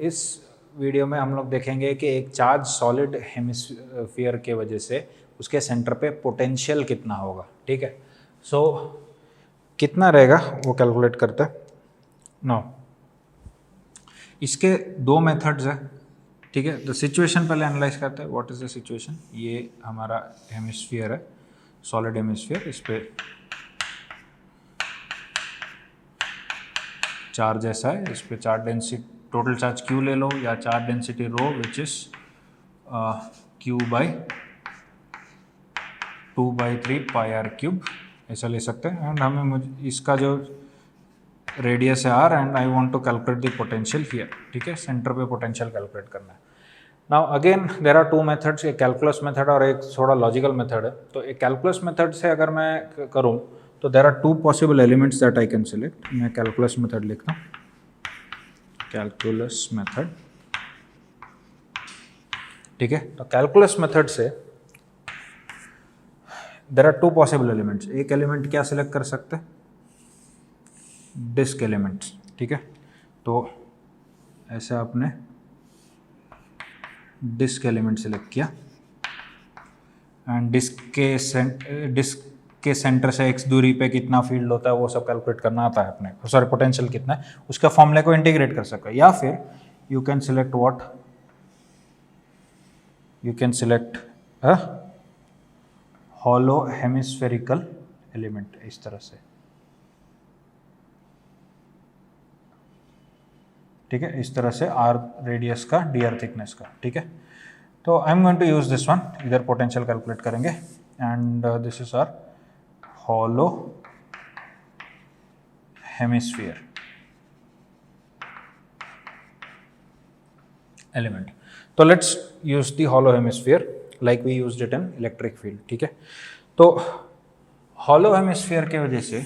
इस वीडियो में हम लोग देखेंगे कि एक चार्ज सॉलिड हेमिस्फीयर के वजह से उसके सेंटर पे पोटेंशियल कितना होगा, ठीक है। सो कितना रहेगा वो कैलकुलेट करते हैं। नो इसके दो मेथड्स है, ठीक है। तो सिचुएशन पहले एनालाइज करते हैं। What is the situation? ये हमारा हेमिस्फीयर है, सॉलिड हेमिस्फीयर। इस पे चार्ज ऐसा है, इस पे charge density, total charge Q ले लो या charge density rho which is Q by 2/3 pi r cube, ऐसा ले सकते हैं। एंड हमें इसका जो रेडियस है r and I want to calculate the potential here, ठीक है। सेंटर पे पोटेंशियल कैलकुलेट करना है। Now again there are two methods, एक कैलकुलस मेथड और एक थोड़ा लॉजिकल मेथड है। तो एक कैलकुलस मेथड से अगर मैं करूँ तो there are two possible elements that I can select. मैं कैलकुलस मेथड लिखता हूँ, कैलकुलस मेथड, ठीक है। तो कैलकुलस मेथड से there are two possible elements. एक एलिमेंट क्या सिलेक्ट कर सकते हैं? डिस्क एलिमेंट्स, ठीक है। तो ऐसा आपने डिस्क एलिमेंट सिलेक्ट किया एंड डिस्क के सेंटर से x दूरी पे कितना फील्ड होता है वो सब कैलकुलेट करना आता है अपने को। सॉरी, पोटेंशियल कितना है उसका फॉर्मूले को इंटीग्रेट कर सकते हैं। या फिर you can select what, you can select a hollow hemispherical element, इस तरह से, ठीक है। इस तरह से r रेडियस का dr थिकनेस का, ठीक है। तो I am going to use this one, इधर पोटेंशियल कैलकुलेट करेंगे and this is our hollow hemisphere element. तो let's use the hollow hemisphere like we used it in electric field, ठीक है। तो हॉलो हेमिस्फीयर के वजह से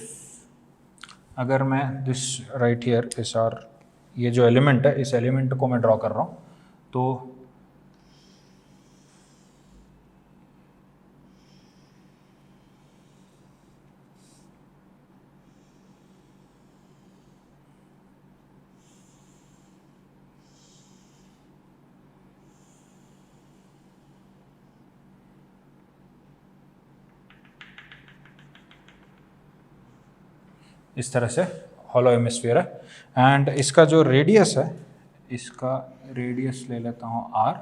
अगर मैं दिस राइट हियर इस आर, ये जो एलिमेंट है इस एलिमेंट को मैं ड्रॉ कर रहा हूँ, तो इस तरह से हॉलो हेमिस्फीयर है एंड इसका जो रेडियस है, इसका रेडियस ले लेता हूँ r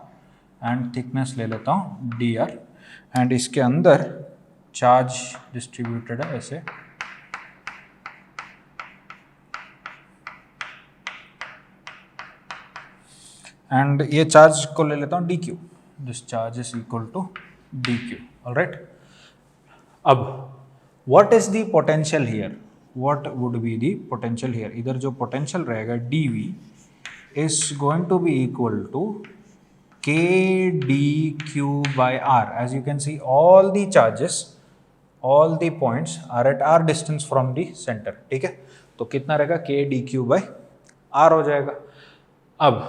एंड थिकनेस ले लेता हूँ dr एंड इसके अंदर चार्ज डिस्ट्रीब्यूटेड है ऐसे, एंड ये चार्ज को ले लेता हूँ dq, this charge is equal to dq, alright. अब what is the potential here? What would be the potential here? इधर जो पोटेंशियल रहेगा dV is going to be equal to k dq by r. As you can see, all the charges, all the points are at r distance from the center, ठीक है। तो कितना रहेगा? k dq by r हो जाएगा। अब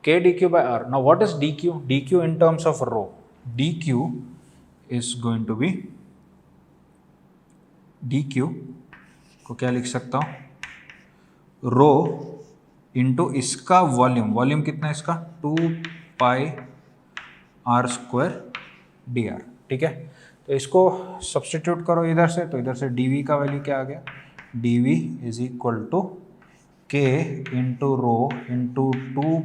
k dq by r. Now what is dq? dq in terms of rho. dq is going to be, dq को क्या लिख सकता हूँ? रो इंटू इसका वॉल्यूम, वॉल्यूम कितना है इसका? 2 पाई r स्क्वायर dr, ठीक है। तो इसको सब्सटीट्यूट करो इधर से, तो इधर से dv का वैल्यू क्या आ गया? dv is equal to k into rho into 2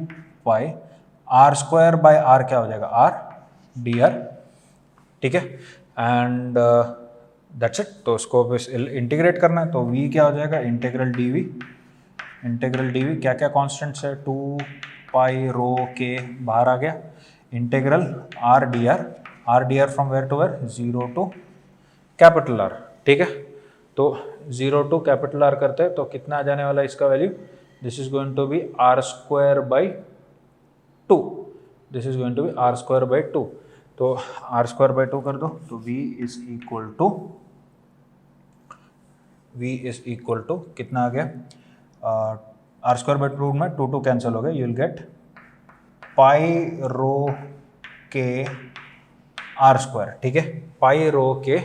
pi r square by r, क्या हो जाएगा? r dr, ठीक है। And that's it. तो इसको इंटीग्रेट करना है, तो v क्या हो जाएगा? इंटीग्रल dv, इंटीग्रल dv क्या क्या कॉन्स्टेंट्स है? 2 पाई रो के बाहर आ गया, integral r dr from where to where? 0 to capital R, ठीक है। तो 0 टू कैपिटल R करते हैं तो कितना आ जाने वाला है इसका value? This is going to be r square by 2, this is going to be r square by 2। तो r स्क्वायर बाई 2 कर दो, तो v इज इक्वल टू कितना आ गया? r स्क्वायर बाई 2 में 2 कैंसिल हो गया, यू विल गेट पाई रो के r स्क्वायर, ठीक है। पाई रो के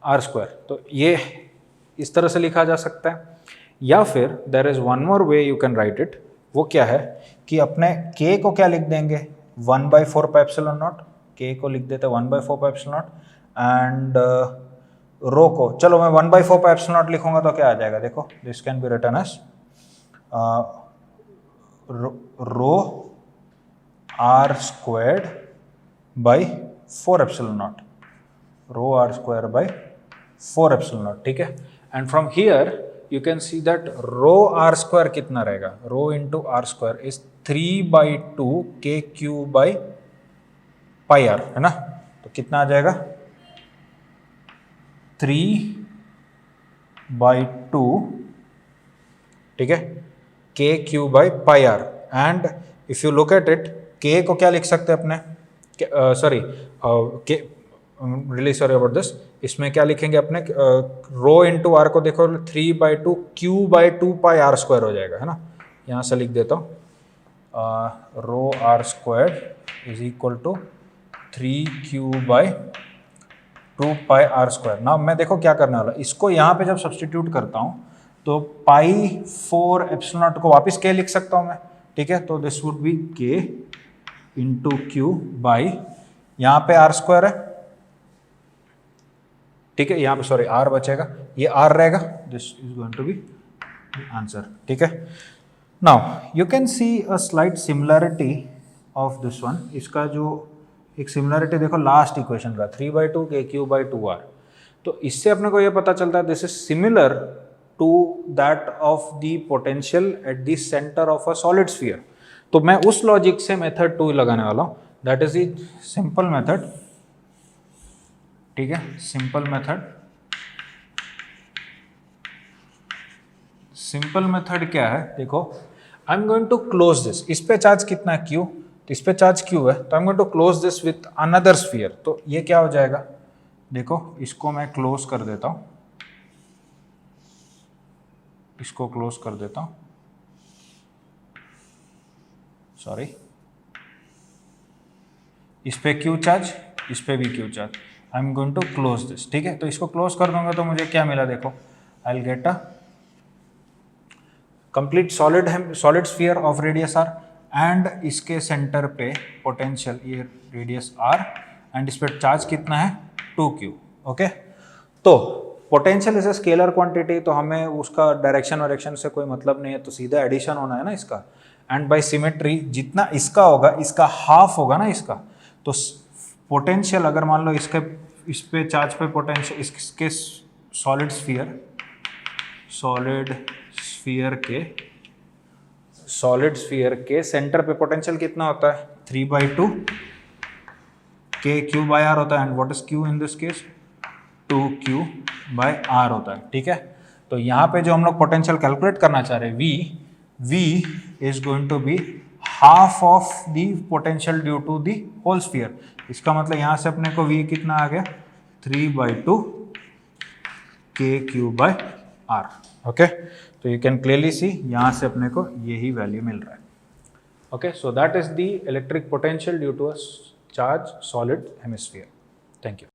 r स्क्वायर। तो ये इस तरह से लिखा जा सकता है, या फिर there is one more way you can write it वो क्या है कि अपने k को क्या लिख देंगे 1/4 पाई एप्सिलॉन नॉट, k को लिख देते 1/4 पाई एप्सिलॉन नॉट, एंड रो को चलो मैं 1/4 पाई एप्सिलॉन नॉट लिखूंगा तो क्या आ जाएगा, देखो this can be written as rho r squared by 4 epsilon naught, rho r square by 4 epsilon naught, ठीक है। And from here you can see that rho r square कितना रहेगा, rho into r square is 3/2 k q by pi r, है ना। तो कितना आ जाएगा 3/2, ठीक है, k q by pi r। And if you look at it k को क्या लिख सकते हैं अपने, sorry k, really sorry about this, इसमें क्या लिखेंगे अपने रो इंटू आर को देखो 3/2 q/2 पाई आर स्क्वायर हो जाएगा, है ना। यहाँ से लिख देता हूँ rho r square is equal to 3q/2 pi r square. ना मैं देखो क्या करने वाला, इसको यहाँ पे जब सब्सटीट्यूट करता हूँ तो π/4 एप्सिलॉन नॉट को वापस k लिख सकता हूँ मैं, ठीक है। तो this would be k into Q by, यहाँ पे आर स्क्वायर है, ठीक है, यहाँ पे सॉरी r बचेगा, ये r रहेगा, this is going to be answer, ठीक है। Now you can see a slight similarity of this one, इसका जो एक सिमिलैरिटी देखो लास्ट इक्वेशन का 3/2 k/2r, तो इससे अपने को ये पता चलता है this is similar to that of the potential at the centre of a solid sphere. तो मैं उस लॉजिक से मेथड 2 लगाने वाला हूँ, that is the simple method, ठीक है, सिंपल मेथड। सिंपल मेथड क्या है देखो, I am going to close this, इस पे चार्ज कितना है q, तो इस पे चार्ज q है, तो I am going to close this with another sphere. तो ये क्या हो जाएगा, देखो इसको मैं क्लोज कर देता हूं, इसको क्लोज कर देता हूं, सॉरी, इस पे q चार्ज, इस पे भी q charge, I am going to close this, ठीक है। तो इसको क्लोज कर दूंगा तो मुझे क्या मिला, देखो I will get a complete solid sphere of radius r, and इसके सेंटर पे पोटेंशियल ये रेडियस r, एंड इस पे चार्ज कितना है 2q, ओके। तो potential is a scalar quantity, तो हमें उसका डायरेक्शन से कोई मतलब नहीं है, तो सीधा एडिशन होना है ना इसका, एंड बाय सिमेट्री जितना इसका होगा इसका हाफ होगा ना इसका। तो पोटेंशियल अगर मान लो इसके इस पे चार्ज पे पोटेंशियल इसके सॉलिड स्फीयर के सेंटर पे पोटेंशियल कितना होता है 3/2 k/r होता है, and what is q in this case 2q/r होता है, ठीक है। तो यहाँ पे जो हम लोग पोटेंशियल कैलकुलेट करना चाह रहे हैं v is going to be half of the potential due to the whole sphere. इसका मतलब यहाँ से अपने को v कितना आ गया 3/2 k/r, ओके। तो यू कैन क्लियरली सी यहाँ से अपने को यही वैल्यू मिल रहा है, okay. So that is the electric potential due to a charge solid hemisphere. Thank you.